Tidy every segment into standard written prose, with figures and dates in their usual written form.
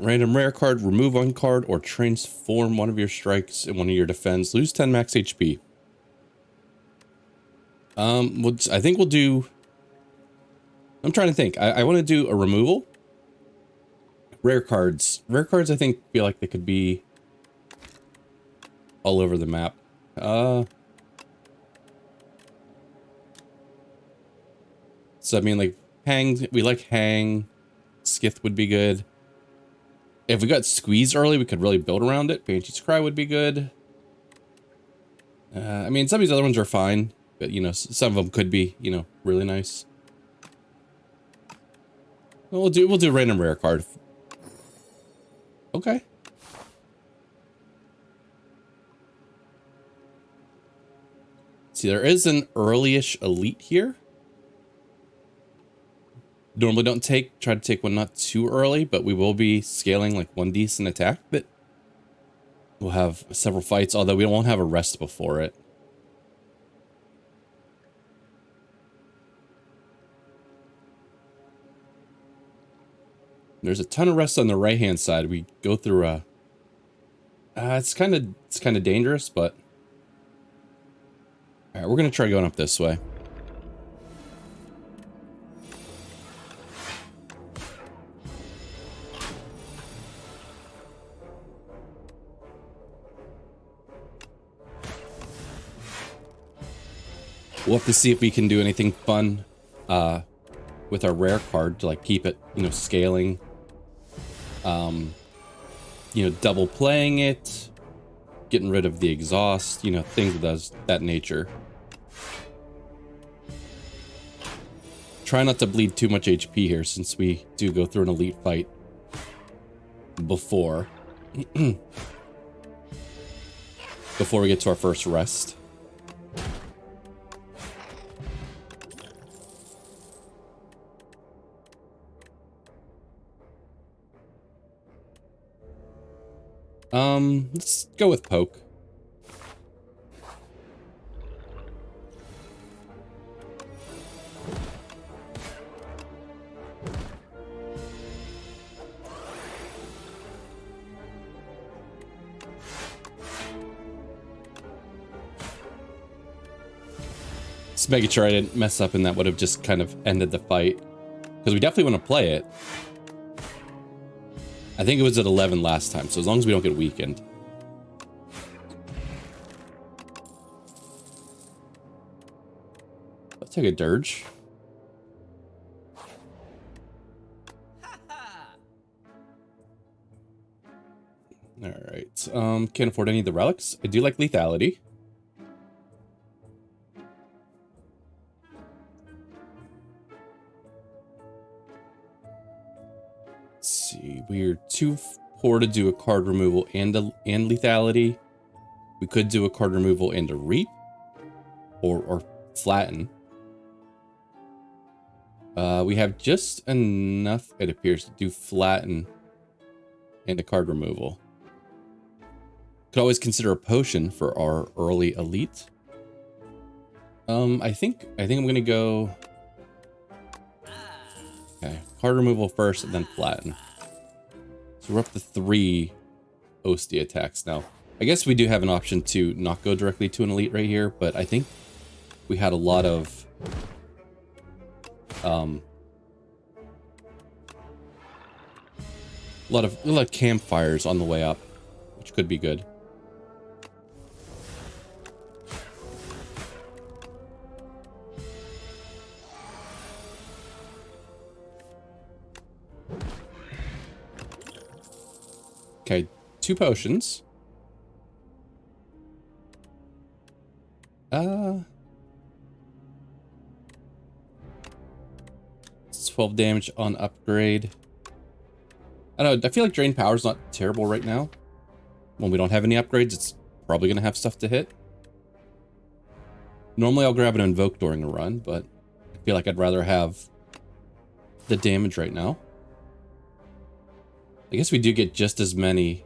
Random rare card, remove one card, or transform one of your strikes in one of your defense. Lose 10 max HP. I think we'll do... I'm trying to think. I want to do a removal. Rare cards. Rare cards, I think, feel like they could be all over the map. So, I mean, like, hang. We like hang. Skith would be good. If we got squeezed early, we could really build around it. Banshee's Cry would be good. I mean, some of these other ones are fine, but, you know, some of them could be, you know, really nice. We'll do random rare card. Okay. See, there is an early-ish elite here. Normally don't try to take one not too early, but we will be scaling like one decent attack, but we'll have several fights, although we won't have a rest before it. There's a ton of rest on the right-hand side. We go through a... it's kind of dangerous, but... Alright, we're going to try going up this way. We'll have to see if we can do anything fun with our rare card to like keep it, you know, scaling. You know, double playing it, getting rid of the exhaust, you know, things of that nature. Try not to bleed too much HP here since we do go through an elite fight before before we get to our first rest. Let's go with poke. Just making sure I didn't mess up and that would have just kind of ended the fight. Because we definitely want to play it. I think it was at 11 last time, so as long as we don't get weakened. Let's take a dirge. Alright, can't afford any of the relics. I do like lethality. Let's see, we're too poor to do a card removal and lethality. We could do a card removal and a reap, or flatten. We have just enough, it appears, to do flatten and a card removal. Could always consider a potion for our early elite. I think I'm gonna go. Okay, card removal first and then flatten. So we're up to 3 Ostia attacks now. I guess we do have an option to not go directly to an elite right here, but I think we had a lot of a lot of campfires on the way up, which could be good. Okay, 2 potions. It's 12 damage on upgrade. I don't know, I feel like Drain Power's not terrible right now. When we don't have any upgrades, it's probably gonna have stuff to hit. Normally I'll grab an Invoke during a run, but I feel like I'd rather have the damage right now. I guess we do get just as many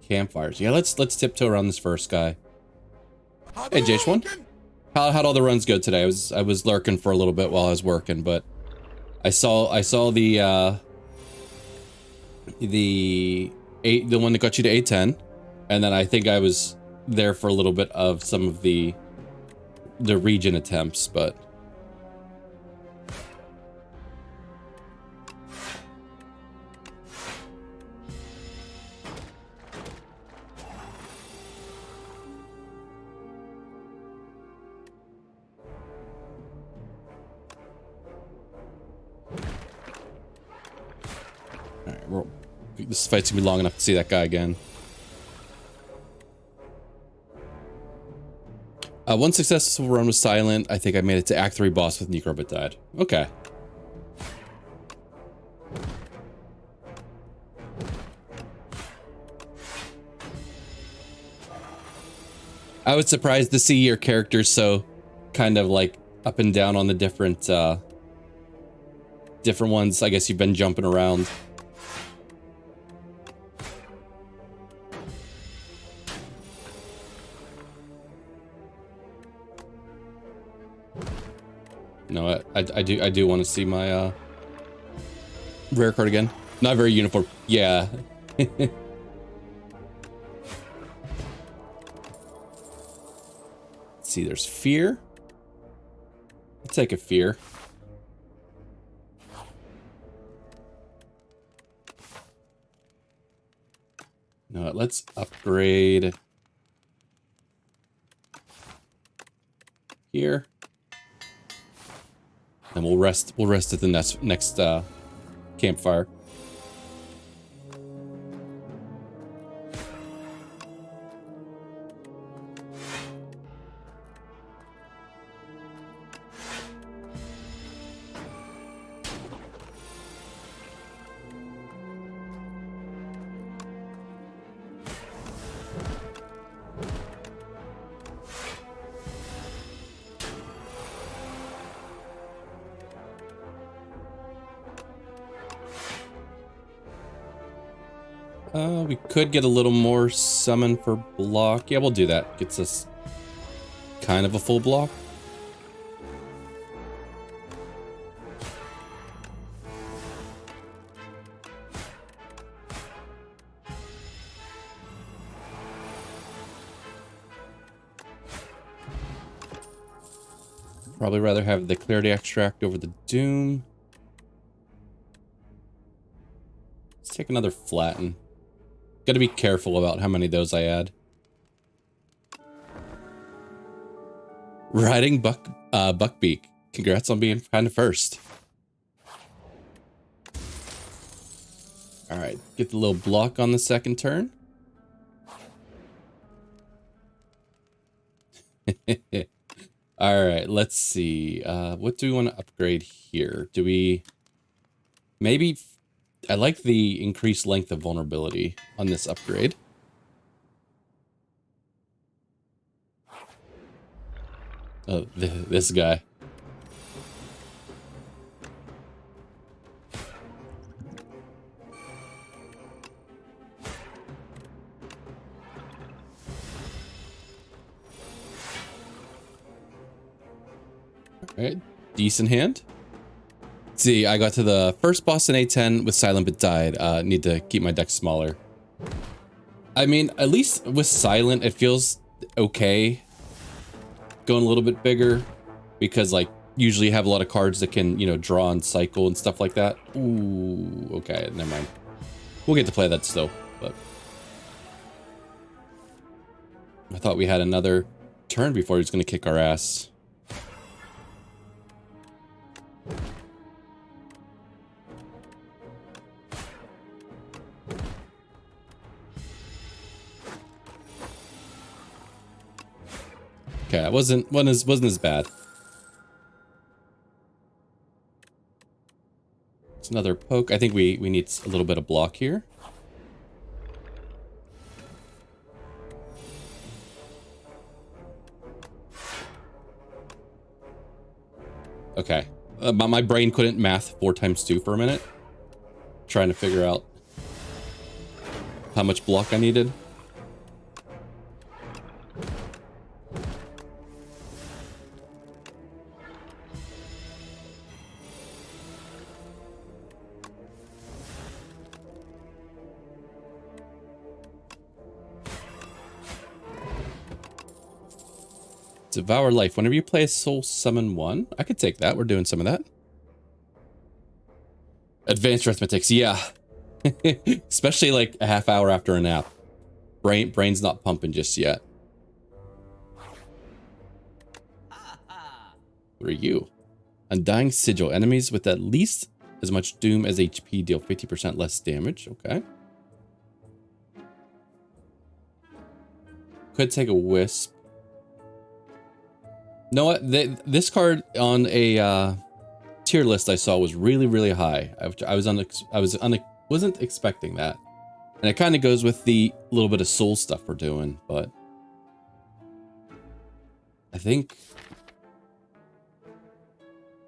campfires. Yeah, let's tiptoe around this first guy. Hey, J1. How'd all the runs go today? I was lurking for a little bit while I was working, but I saw the the one that got you to A10, and then I think I was there for a little bit of some of the region attempts, but all right, this fight's gonna be long enough to see that guy again. One successful run was silent. I think I made it to Act 3 boss with Necro, but died. Okay. I was surprised to see your characters so kind of like up and down on the different ones. I guess you've been jumping around. No, I do want to see my rare card again. Not very uniform. Yeah. Let's see, there's fear. I'll take a fear. No, let's upgrade here. And we'll rest at the next campfire. We could get a little more summon for block. Yeah, we'll do that. Gets us kind of a full block. Probably rather have the Clarity Extract over the Doom. Let's take another Flatten. Gotta be careful about how many of those I add. Riding Buckbeak. Congrats on being kind of first. Alright, get the little block on the second turn. Alright, let's see. What do we want to upgrade here? Do we... Maybe... I like the increased length of vulnerability on this upgrade. Oh, this guy. Alright, decent hand. See, I got to the first boss in A10 with Silent but died. Need to keep my deck smaller. I mean, at least with Silent, it feels okay going a little bit bigger because, like, usually you have a lot of cards that can, you know, draw and cycle and stuff like that. Ooh, okay, never mind. We'll get to play that still, but I thought we had another turn before he was going to kick our ass. Okay, it wasn't as bad. It's another poke. I think we need a little bit of block here. Okay, my brain couldn't math 4 times 2 for a minute. Trying to figure out how much block I needed. Devour life. Whenever you play a soul, summon one. I could take that. We're doing some of that. Advanced arithmetics, yeah. Especially like a half hour after a nap. Brain's not pumping just yet. What are you? Undying Sigil. Enemies with at least as much doom as HP deal 50% less damage. Okay. Could take a wisp. You know what? This card on a tier list I saw was really high. Wasn't expecting that, and it kind of goes with the little bit of soul stuff we're doing. But I think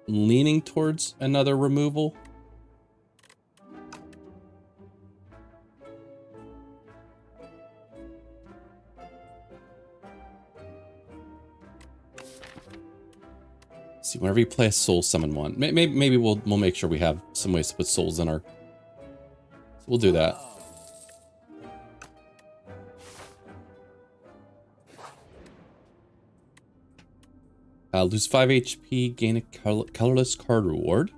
leaning towards another removal. See, whenever you play a soul, summon one. Maybe we'll make sure we have some ways to put souls in our. So we'll do that. Lose 5 HP, gain a colorless card reward.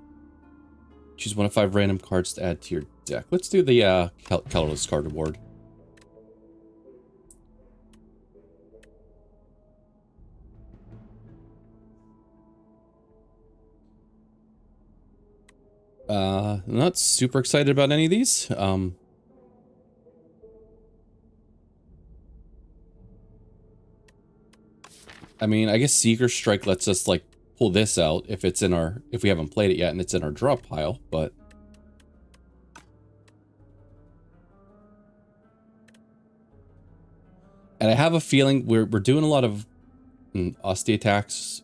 Choose 1 of 5 random cards to add to your deck. Let's do the colorless card reward. I'm not super excited about any of these. I mean, I guess Seeker Strike lets us like pull this out if it's in our, if we haven't played it yet and it's in our draw pile, but and I have a feeling we're doing a lot of Osty attacks.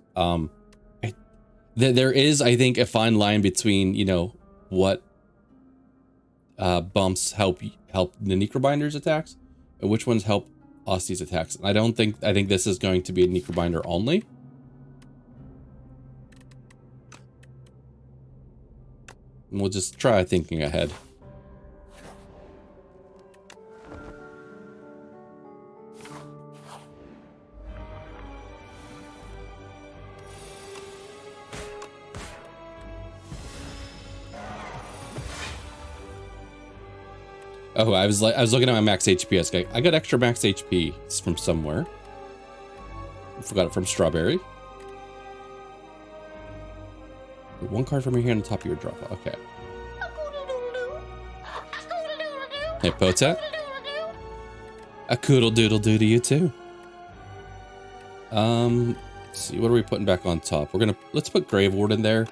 There is, I think, a fine line between, you know, what bumps help the Necrobinder's attacks and which ones help Osty's attacks. And I think this is going to be a Necrobinder only. And we'll just try thinking ahead. Oh, I was looking at my max HP. I got extra max HP from somewhere. I forgot it from Strawberry. One card from here on the top of your draw. Okay. Hey, Potat. A coodle doodle doo to you too. Let's see, what are we putting back on top? Let's put Grave Ward in there.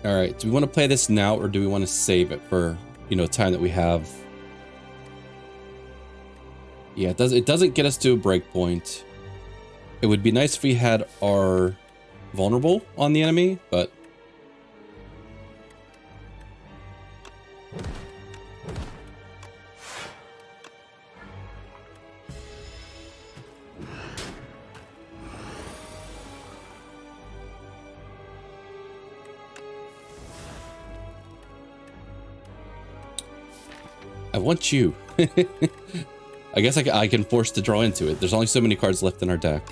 All right, do we want to play this now or do we want to save it for, you know, time that we have? Yeah, it doesn't get us to a break point. It would be nice if we had our vulnerable on the enemy, but I want you. I guess I can force to draw into it. There's only so many cards left in our deck.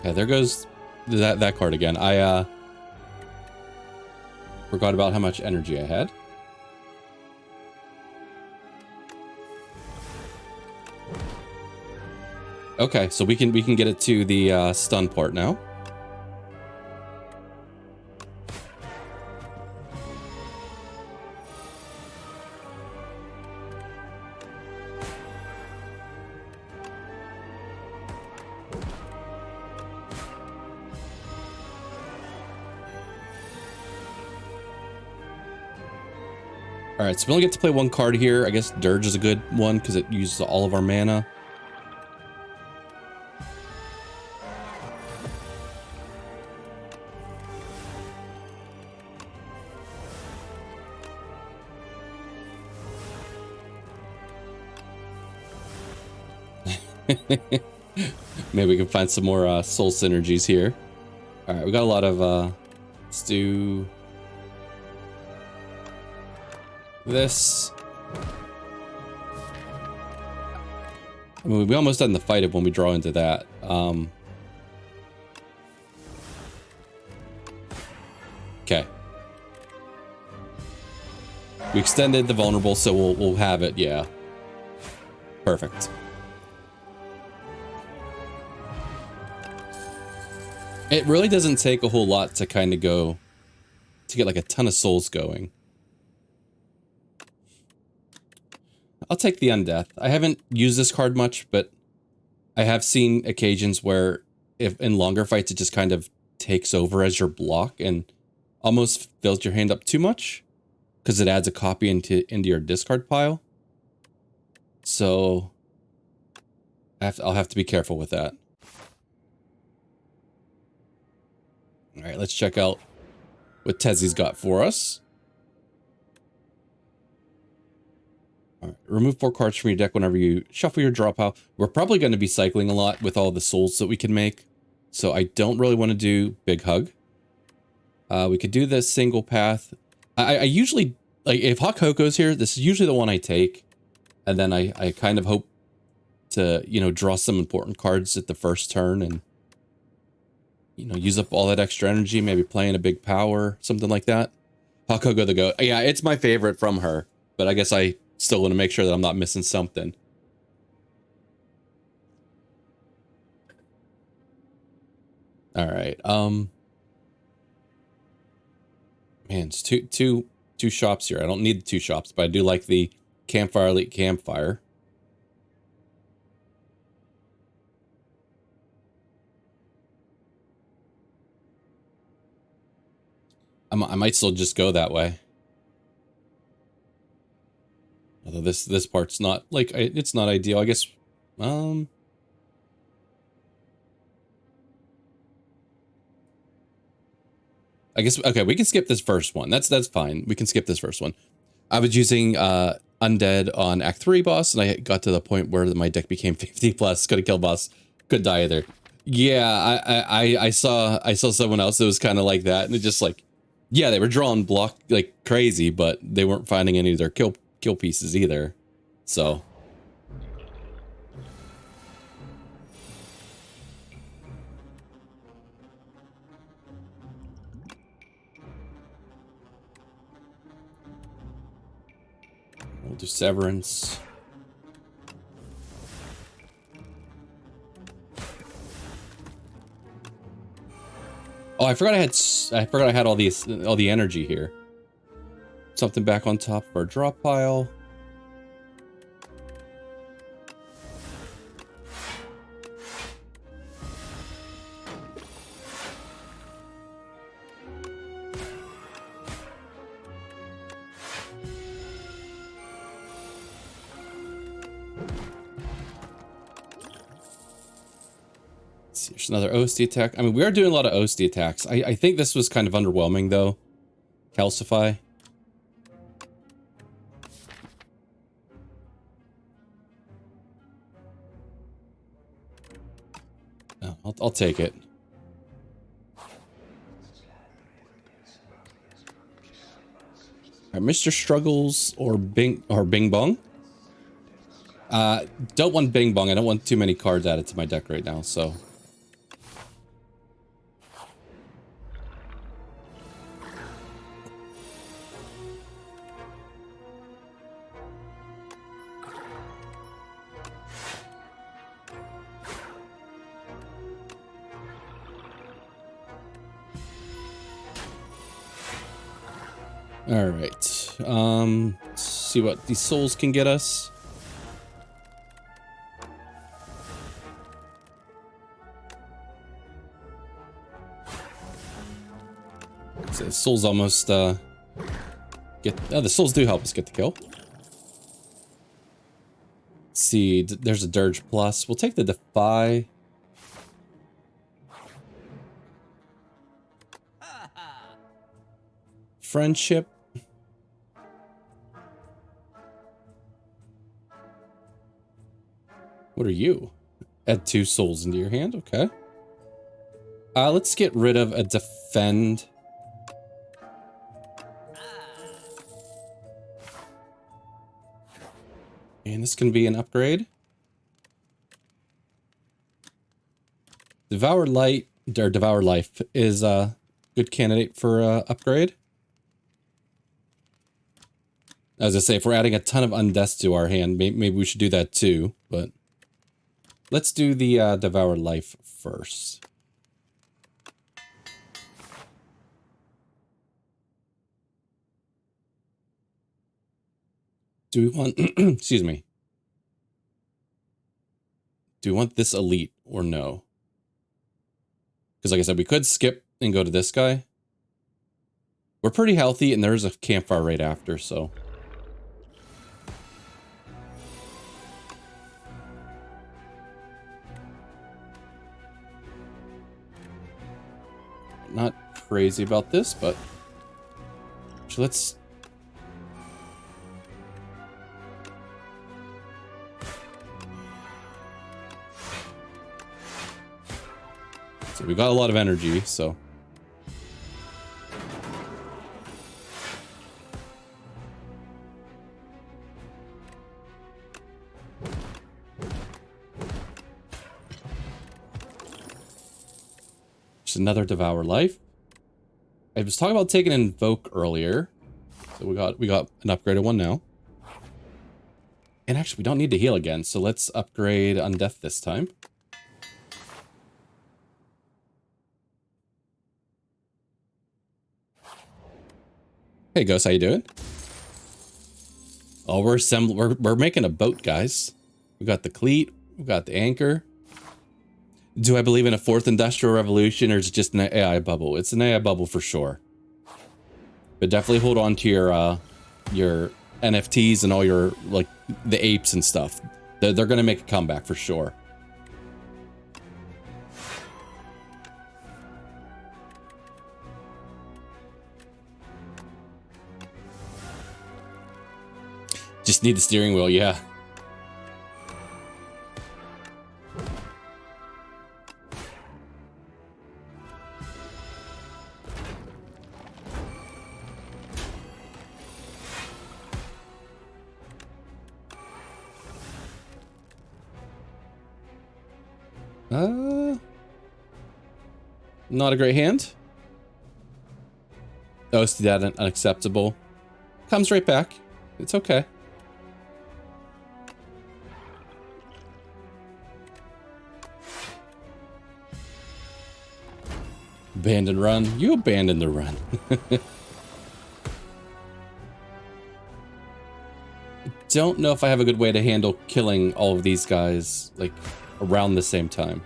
Yeah, there goes that card again. I forgot about how much energy I had. Okay, so we can get it to the stun part now. All right, so we only get to play one card here. I guess Dirge is a good one because it uses all of our mana. Maybe we can find some more soul synergies here. All right, we got a lot of, let's do this. I mean, we almost done the fight it when we draw into that. Okay. We extended the vulnerable, so we'll have it, yeah. Perfect. It really doesn't take a whole lot to kind of go, to get like a ton of souls going. I'll take the Undeath. I haven't used this card much, but I have seen occasions where if in longer fights, it just kind of takes over as your block and almost fills your hand up too much because it adds a copy into your discard pile. So I'll have to be careful with that. All right, let's check out what Tezzy's got for us. All right, remove 4 cards from your deck whenever you shuffle your draw pile. We're probably going to be cycling a lot with all the souls that we can make, so I don't really want to do Big Hug. We could do this single path. I usually, like, if Hawk Hoko's here, this is usually the one I take, and then I kind of hope to, you know, draw some important cards at the first turn and, you know, use up all that extra energy, maybe playing a big power, something like that. Hawk Hoko the Goat. Yeah, it's my favorite from her, but I guess I still want to make sure that I'm not missing something. All right. Man, it's two shops here. I don't need the 2 shops, but I do like the Campfire Elite Campfire. I might still just go that way. Although this part's not, like, it's not ideal, I guess. I guess, okay, we can skip this first one. That's fine. We can skip this first one. I was using Undead on Act 3 boss, and I got to the point where my deck became 50 plus. Couldn't kill boss. Couldn't die either. Yeah, I saw someone else that was kind of like that, and it just like, yeah, they were drawing block like crazy, but they weren't finding any of their kill pieces either. So. We'll do Severance. Oh, I forgot I had all the energy here. Something back on top of our drop pile. There's another OSD attack. I mean, we are doing a lot of OSD attacks. I think this was kind of underwhelming, though. Calcify. Oh, I'll take it. All right, Mr. Struggles or Bing Bong. Don't want Bing Bong. I don't want too many cards added to my deck right now, so. All right. Let's see what these souls can get us. So the souls almost get. Oh, the souls do help us get the kill. Let's see. There's a Dirge Plus. We'll take the Defy. Friendship. What are you? Add 2 souls into your hand. Okay. Let's get rid of a defend. And this can be an upgrade. Devour Light, or Devour Life, is a good candidate for upgrade. As I say, if we're adding a ton of undeaths to our hand, maybe we should do that too, but let's do the Devour Life first. Do we want, excuse me. Do we want this elite or no? Because like I said, we could skip and go to this guy. We're pretty healthy and there's a campfire right after, so. Not crazy about this, but let's. So we got a lot of energy, so. Just another Devour Life. I was talking about taking an Invoke earlier. So we got an upgraded one now. And actually we don't need to heal again, so let's upgrade Undeath this time. Hey Ghost, how you doing? Oh, we're making a boat, guys. We got the cleat, we got the anchor. Do I believe in a 4th industrial revolution, or is it just an AI bubble? It's an AI bubble for sure. But definitely hold on to your NFTs and all your, like, the apes and stuff. They're gonna make a comeback for sure. Just need the steering wheel, yeah. Not a great hand. Oh, see that unacceptable. Comes right back. It's okay. Abandon run. You abandoned the run. Don't know if I have a good way to handle killing all of these guys, like, around the same time.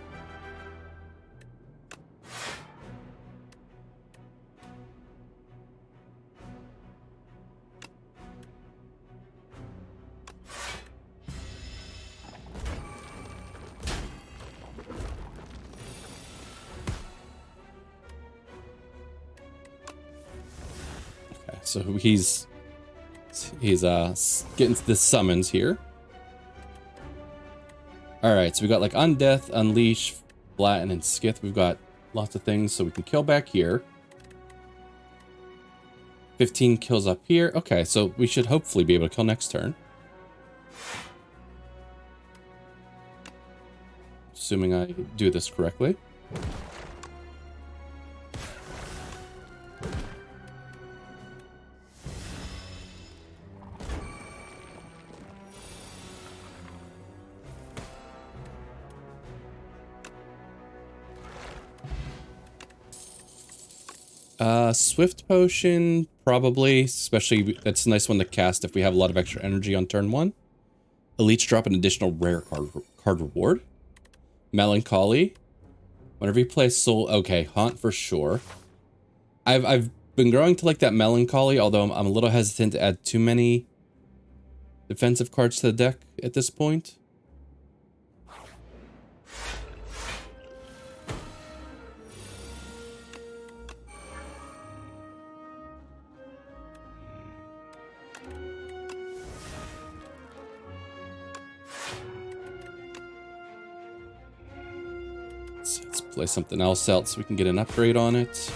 Okay, so he's getting the summons here. All right, so we got like Undeath, Unleash, Flatten, and Skith. We've got lots of things, so we can kill back here. 15 kills up here. Okay, so we should hopefully be able to kill next turn. Assuming I do this correctly. Swift Potion, probably, especially, that's a nice one to cast if we have a lot of extra energy on turn 1. Elites drop an additional rare card reward. Melancholy. Whenever you play Soul, okay, Haunt for sure. I've been growing to like that Melancholy, although I'm a little hesitant to add too many defensive cards to the deck at this point. Play something else out so we can get an upgrade on it.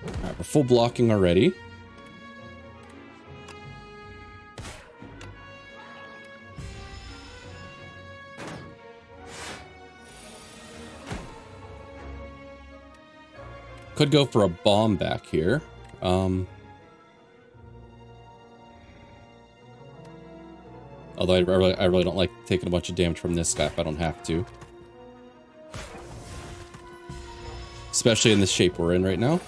Alright, we're full blocking already. Could go for a bomb back here. Although I really don't like taking a bunch of damage from this guy if I don't have to. Especially in the shape we're in right now.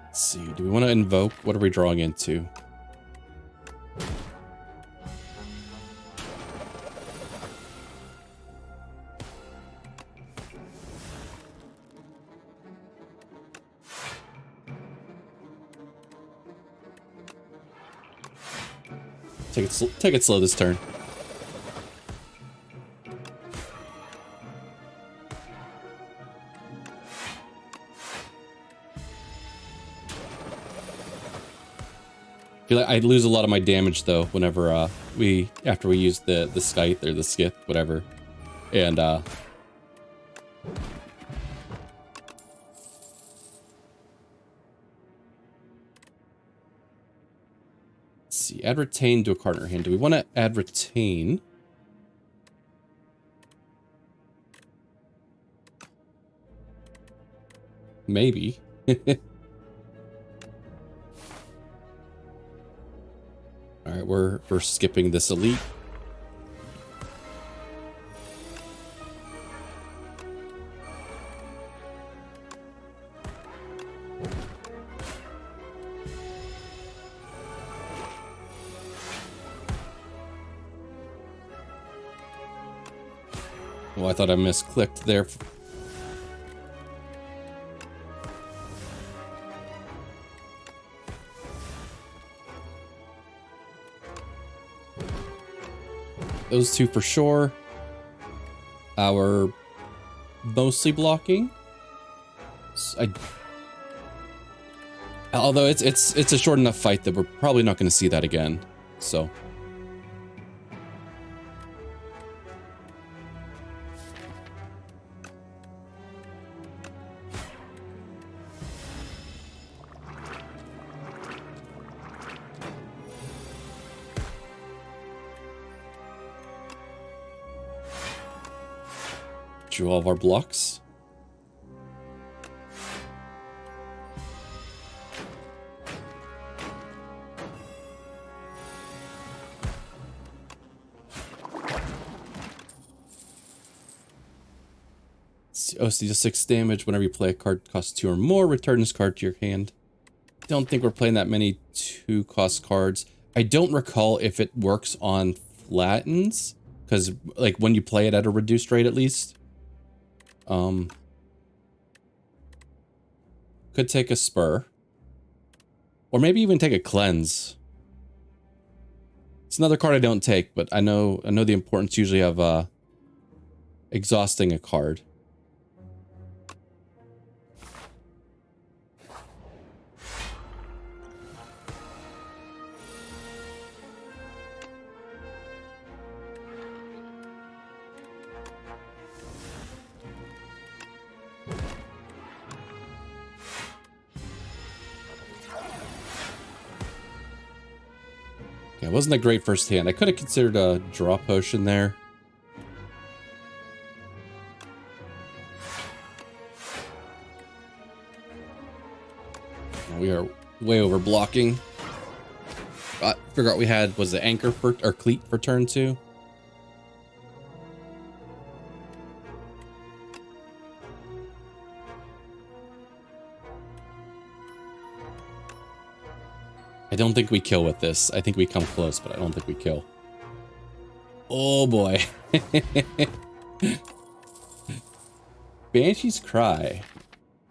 Let's see, do we want to invoke? What are we drawing into? Take it slow this turn. I feel like I lose a lot of my damage though whenever after we use the scythe or the skith, whatever. And let's see, add retain to a card in our hand. Do we want to add retain? Maybe. All right, we're skipping this elite. Oh, I thought I misclicked there. Those two for sure. Our mostly blocking. Although it's a short enough fight that we're probably not going to see that again. So. Drew all of our blocks. Oh, so deals 6 damage whenever you play a card costs 2 or more. Return this card to your hand. Don't think we're playing that many 2-cost cards. I don't recall if it works on flattens, because like when you play it at a reduced rate at least. Could take a spur. Or maybe even take a cleanse. It's another card I don't take, but I know the importance usually of exhausting a card. Yeah, it wasn't a great first hand. I could have considered a draw potion there. We are way over blocking. I forgot we had, was the anchor for, or cleat for turn 2. I don't think we kill with this. I think we come close, but I don't think we kill. Oh boy. Banshee's Cry.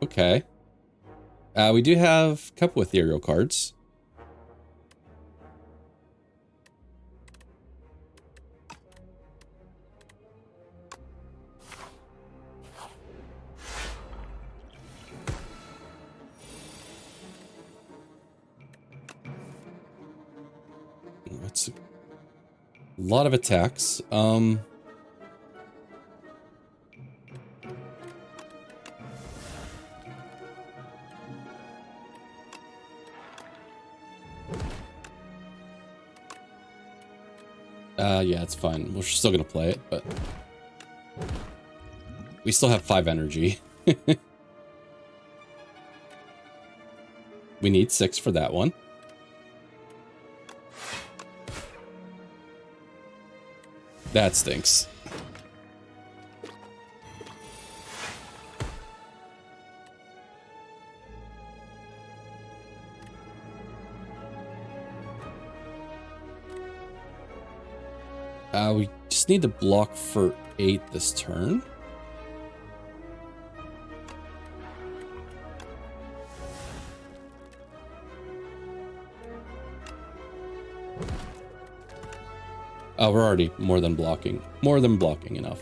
Okay. We do have a couple ethereal cards. That's a lot of attacks. Yeah, it's fine. We're still gonna play it, but we still have 5 energy. We need 6 for that one. That stinks. We just need to block for 8 this turn. Oh, we're already more than blocking. More than blocking enough.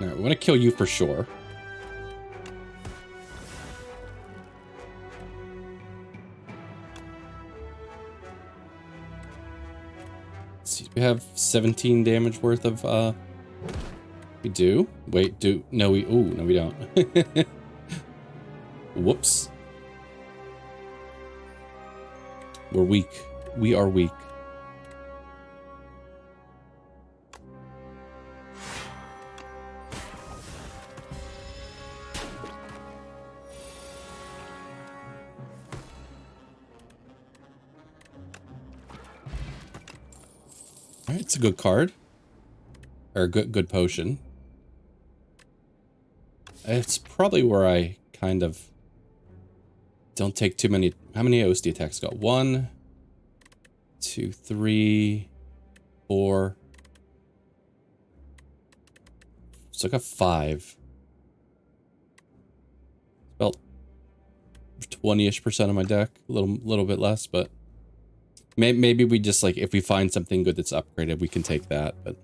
All right, we're gonna kill you for sure. We have 17 damage worth of, we do? Wait, no, no, we don't. Whoops. We're weak. We are weak. Alright, it's a good card. Or a good potion. It's probably where I kind of don't take too many. How many OSD attacks got? 1, 2, 3, 4. So I got 5. About 20-ish% of my deck. A little bit less, but maybe we just, like, if we find something good that's upgraded, we can take that, but...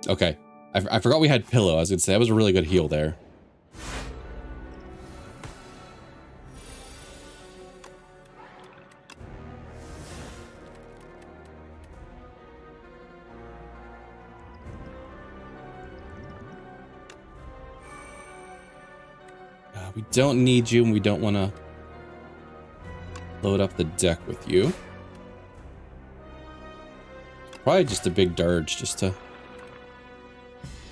Okay. I forgot we had Pillow. I was gonna say, that was a really good heal there. We don't need you, and we don't want to load up the deck with you. Probably just a big dirge, just to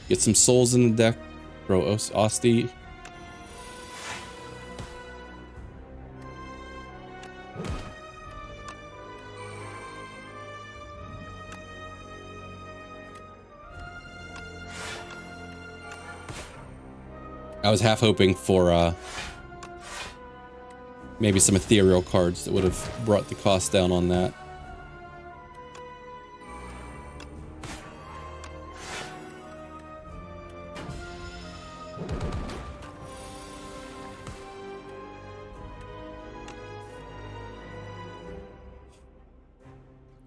get some souls in the deck. Throw Osti. I was half hoping for maybe some ethereal cards that would have brought the cost down on that.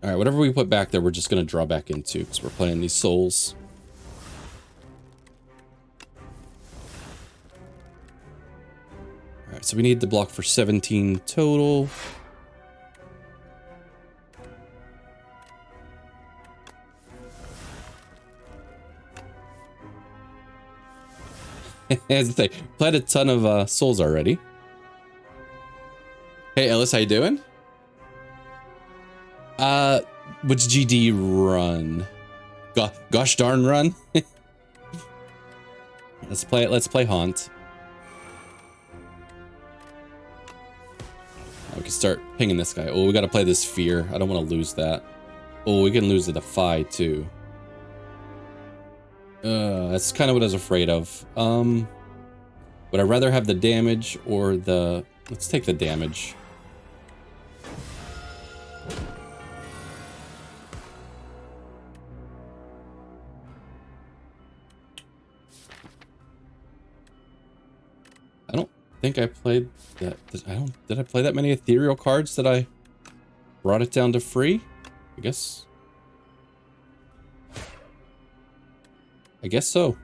Alright, whatever we put back there, we're just going to draw back into, because we're playing these souls. Alright, so we need to block for 17 total. As I say, played a ton of souls already. Hey Ellis, how you doing? Which GD run? Gosh darn run. Let's play Haunt. We can start pinging this guy. Oh, we got to play this fear. I don't want to lose that. Oh, we can lose the defy too. That's kind of what I was afraid of. Would I rather have the damage or the... Let's take the damage. I don't think I played that. Did I play that many ethereal cards that I brought it down to free? I guess so.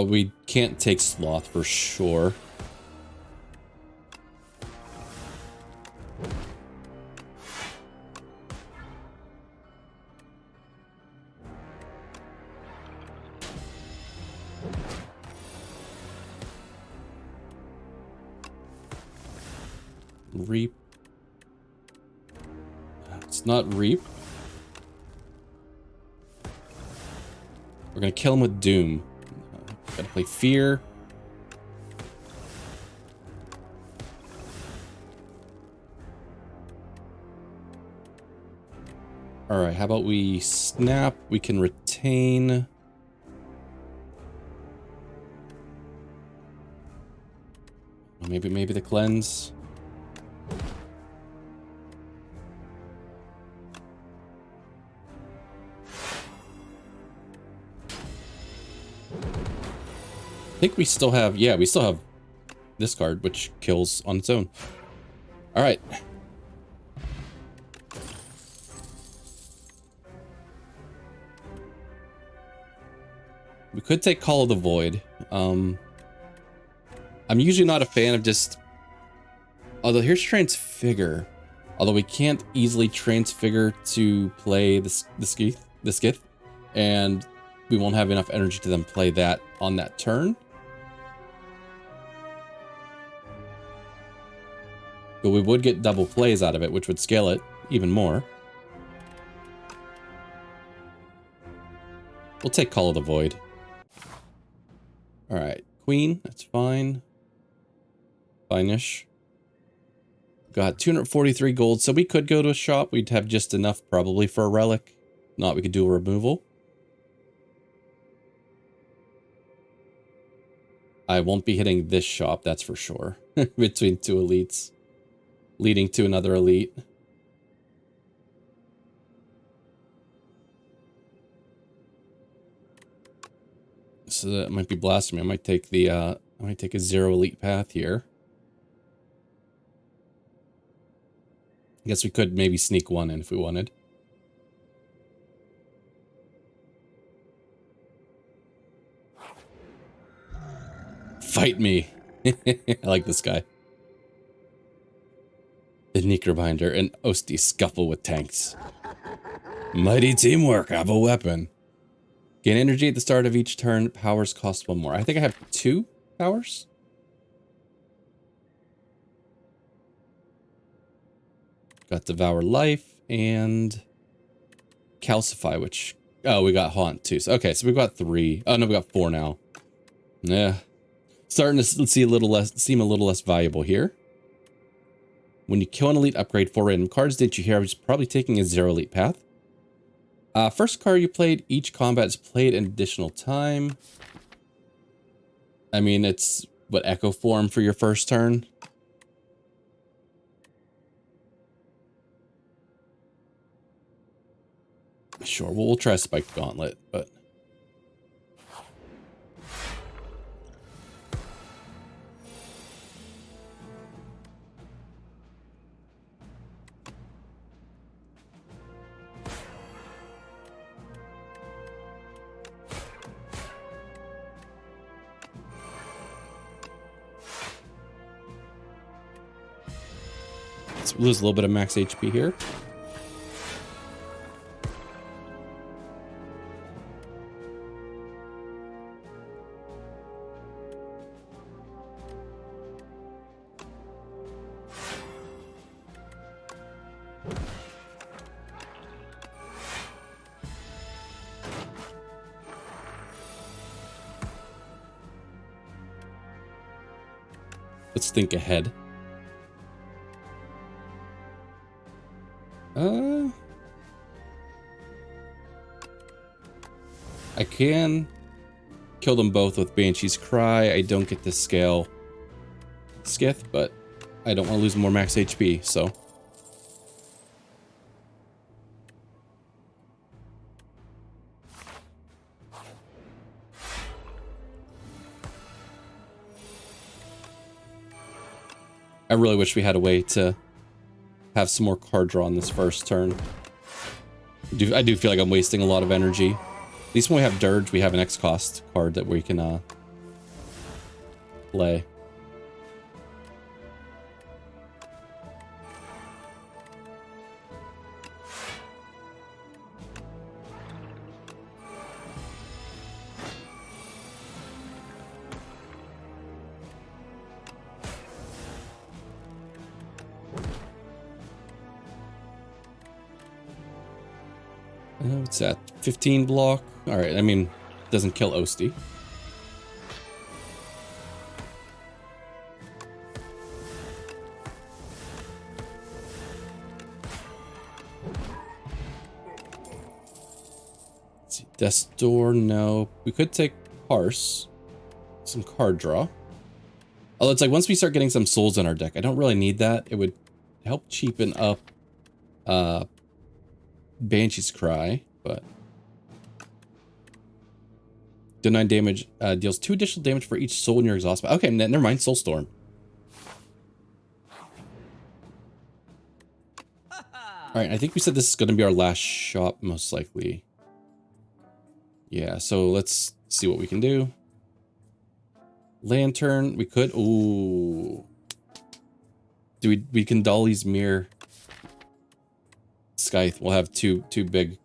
We can't take Sloth for sure. Reap. It's not Reap. We're gonna kill him with Doom. Gotta play Fear. Alright, how about we snap? We can retain. Maybe the cleanse. I think we still have, yeah, we still have this card, which kills on its own. All right. We could take Call of the Void. I'm usually not a fan of just... Although here's Transfigure. Although we can't easily Transfigure to play the Skith. And we won't have enough energy to then play that on that turn. But we would get double plays out of it, which would scale it even more. We'll take Call of the Void. Alright, Queen, that's fine. Fine-ish. Got 243 gold, so we could go to a shop. We'd have just enough probably for a relic. Not, we could do a removal. I won't be hitting this shop, that's for sure. Between two elites. Leading to another elite. So that might be blasphemy. I might take the I might take a 0 elite path here. I guess we could maybe sneak one in if we wanted. Fight me. I like this guy. The Necrobinder and Osti scuffle with tanks. Mighty teamwork, have a weapon. Gain energy at the start of each turn. Powers cost 1 more. I think I have 2 powers. Got Devour Life and Calcify, which... Oh, we got Haunt too. So, okay, so we've got 3. Oh, no, we got 4 now. Yeah. Starting to seem a little less valuable here. When you kill an elite, upgrade 4 random cards. Didn't you hear I was probably taking a 0 elite path? First card you played, each combat is played an additional time. I mean, it's, what, Echo Form for your first turn? Sure, well, we'll try Spike Gauntlet, but... Let's lose a little bit of max HP here. Let's think ahead. I can kill them both with Banshee's Cry. I don't get to scale Skith, but I don't want to lose more max HP, so. I really wish we had a way to have some more card draw on this first turn. I do feel like I'm wasting a lot of energy. At least when we have Dirge, we have an X cost card that we can play. What's that? 15 block? Alright, I mean, doesn't kill Osti. Let's see, Death's Door, no. We could take Parse. Some card draw. Oh, it's like once we start getting some souls in our deck, I don't really need that. It would help cheapen up Banshee's Cry, but do 9 damage, deals 2 additional damage for each soul in your exhaust. Okay, never mind, Soulstorm. Alright, I think we said this is going to be our last shop, most likely. Yeah, so let's see what we can do. Lantern, we could, ooh. We can Dolly's Mirror. Scythe will have two big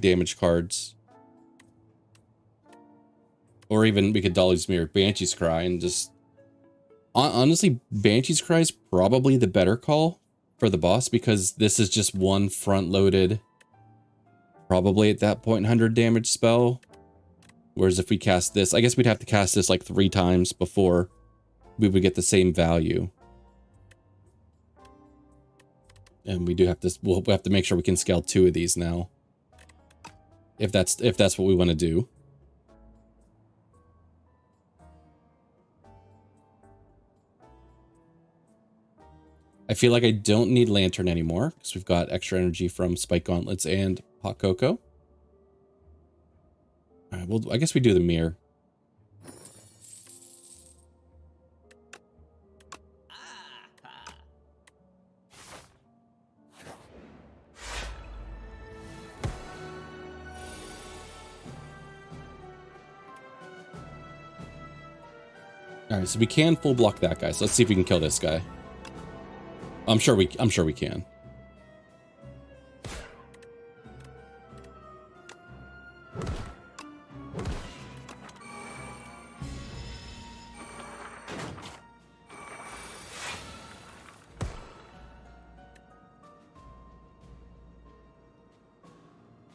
damage cards. Or even we could Dolly's Mirror Banshee's Cry and just honestly, Banshee's Cry is probably the better call for the boss because this is just one front loaded, probably at that point 100 damage spell. Whereas if we cast this, I guess we'd have to cast this like 3 times before we would get the same value. And we do have to, we'll have to make sure we can scale 2 of these now. If that's what we want to do. I feel like I don't need Lantern anymore because we've got extra energy from Spike Gauntlets and Hot Cocoa. All right, well, I guess we do the Mirror. All right, so we can full block that guy. So let's see if we can kill this guy. I'm sure we can.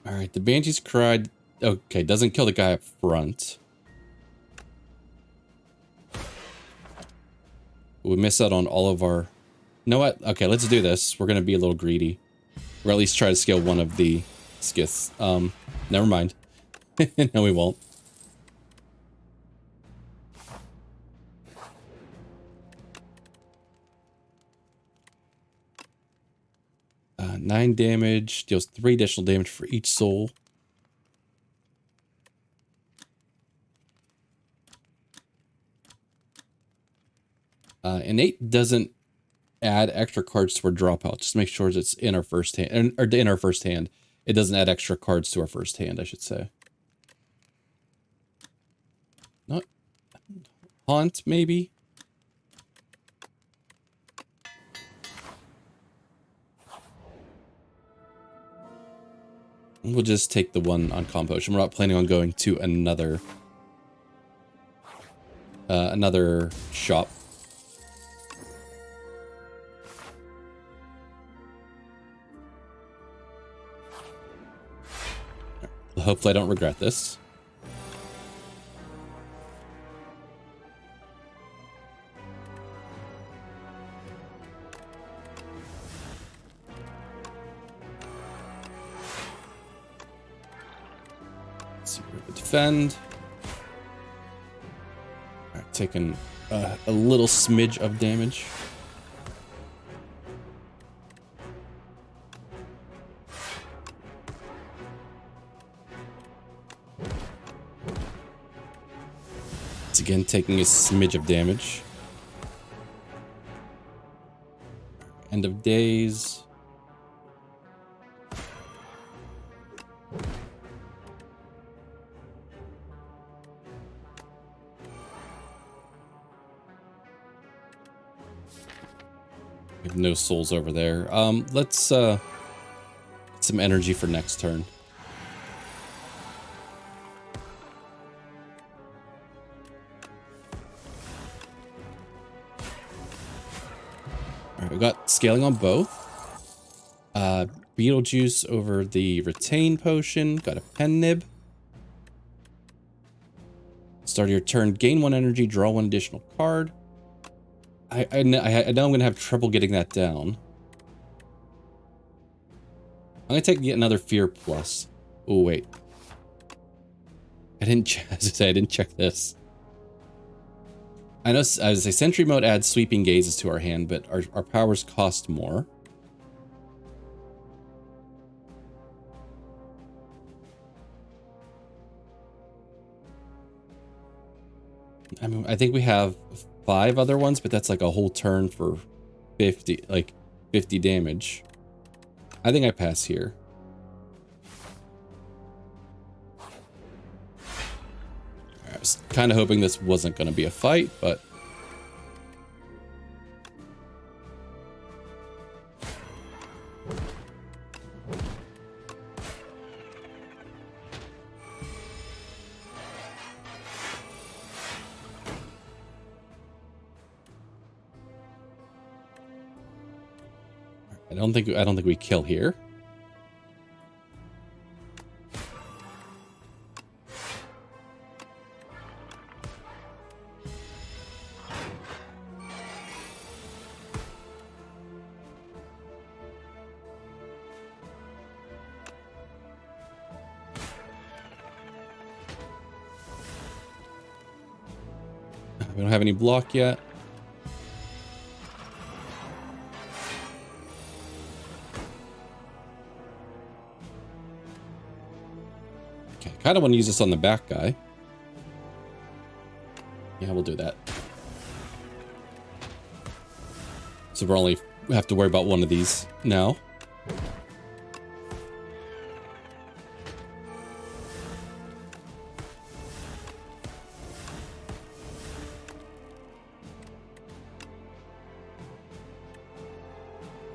All right, the Banshee's Cry. Okay, doesn't kill the guy up front. We miss out on all of our... You know what? Okay, let's do this. We're going to be a little greedy. Or at least try to scale one of the skiths. Never mind. No, we won't. Uh, 9 damage. Deals 3 additional damage for each soul. Innate doesn't add extra cards to our draw pile. Just make sure it's in our first hand, or in our first hand. It doesn't add extra cards to our first hand, I should say. Not Haunt, maybe. We'll just take the one on Compotion. We're not planning on going to another shop. Hopefully I don't regret this. defend. All right, taking a little smidge of damage. It's again taking a smidge of damage. End of days. We have no souls over there. Let's get some energy for next turn. All right, we got scaling on both. Beetlejuice over the retain potion. Got a pen nib. Start your turn. Gain 1 energy. Draw 1 additional card. I know I'm going to have trouble getting that down. I'm going to take another Fear Plus. Oh, wait. I didn't check this. I know, as I say, Sentry Mode adds Sweeping Gazes to our hand, but our powers cost more. I mean, I think we have 5 other ones, but that's like a whole turn for 50 damage. I think I pass here. I was kind of hoping this wasn't going to be a fight, but I don't think we kill here. We don't have any block yet. Okay, I kind of want to use this on the back guy. Yeah, we'll do that. So we have to worry about one of these now.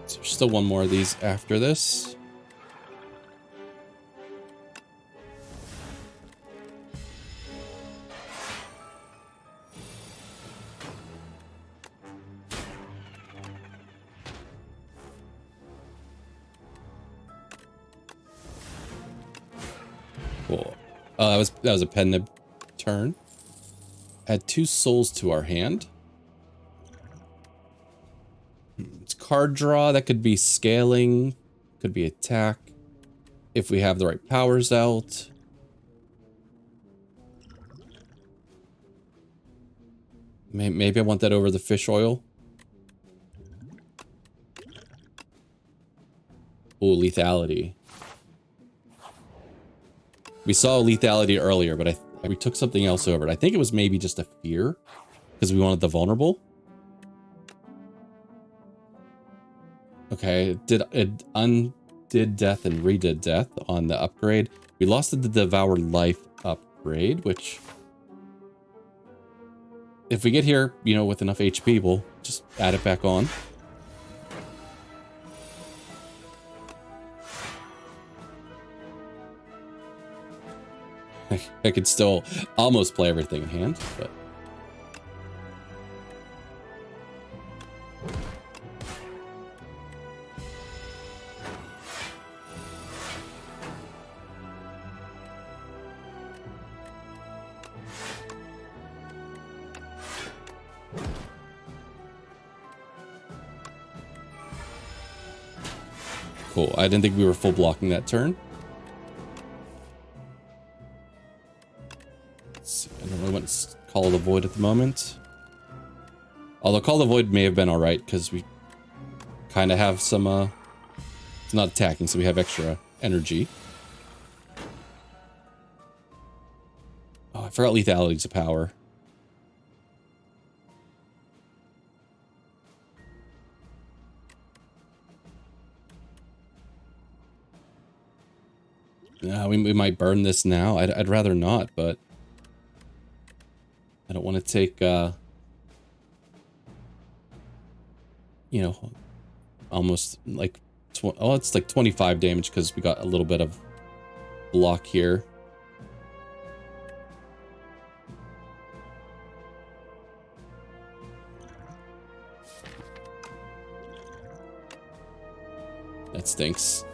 So there's still one more of these after this. Cool. That was a pen nib turn. Add 2 souls to our hand. It's card draw. That could be scaling. Could be attack. If we have the right powers out. Maybe I want that over the fish oil. Oh, lethality. We saw lethality earlier, but we took something else over it. I think it was maybe just a fear because we wanted the vulnerable. Okay, it undid death and redid death on the upgrade. We lost the Devour Life upgrade, which if we get here, you know, with enough HP, we'll just add it back on. I could still almost play everything in hand, but cool. I didn't think we were full blocking that turn. Let's see, I don't really want to Call the Void at the moment. Although Call the Void may have been alright, because we kind of have some, it's not attacking, so we have extra energy. Oh, I forgot lethality's a power. Yeah, we might burn this now. I'd rather not, but I don't want to take, you know, almost like, oh, it's like 25 damage because we got a little bit of block here. That stinks.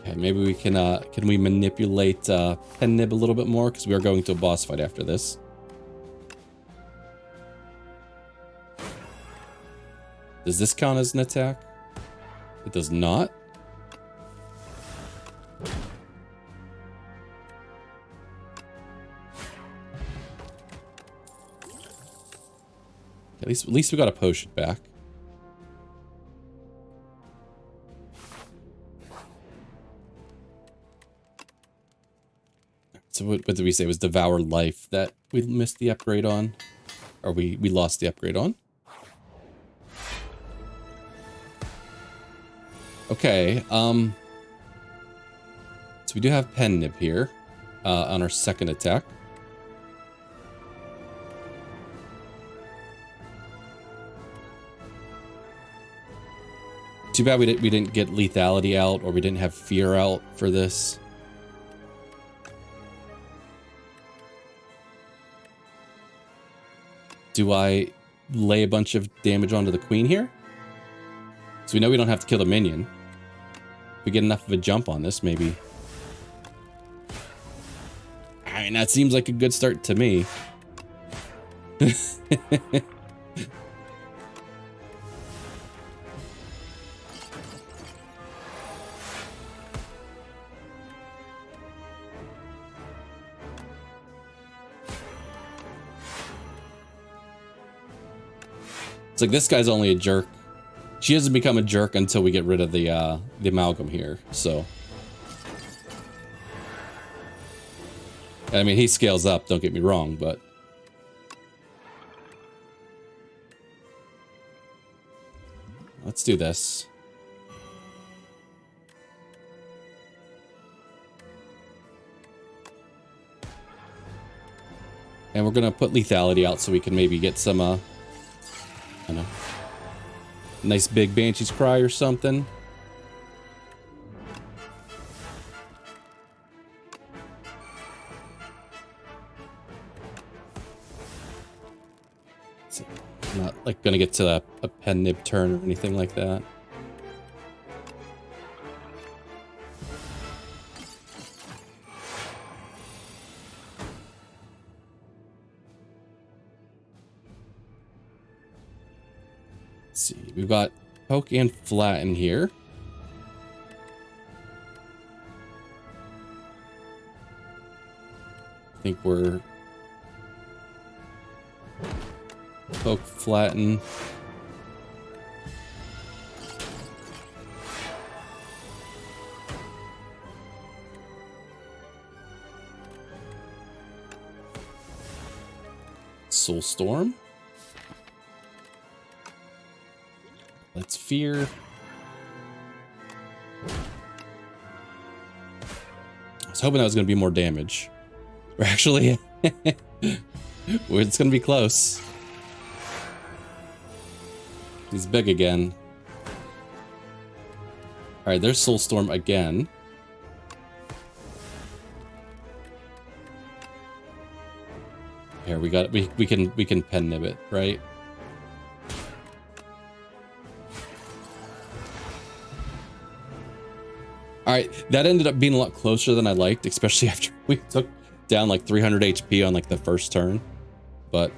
Okay, maybe we can we manipulate Pen Nib a little bit more, because we are going to a boss fight after this. Does this count as an attack? It does not. At least we got a potion back. So what did we say? It was Devour Life that we missed the upgrade on? Or we lost the upgrade on? Okay, so we do have Pen Nib here on our second attack. Too bad we didn't get lethality out, or we didn't have fear out for this. Do I lay a bunch of damage onto the queen here? So we know we don't have to kill the minion. If we get enough of a jump on this, maybe. I mean, that seems like a good start to me. It's like, this guy's only a jerk. She doesn't become a jerk until we get rid of the amalgam here, so. I mean, he scales up, don't get me wrong, but. Let's do this. And we're gonna put lethality out so we can maybe get some, I don't know, nice big Banshee's Cry or something. I'm not like gonna get to a Pen Nib turn or anything like that. Let's see, we've got poke and flatten here. I think we're poke, flatten. Soulstorm. Let's fear. I was hoping that was going to be more damage. Or actually, it's going to be close. He's big again. All right, there's Soulstorm again. Here we got we can Pen Nib it, right? All right, that ended up being a lot closer than I liked, especially after we took down like 300 HP on like the first turn. But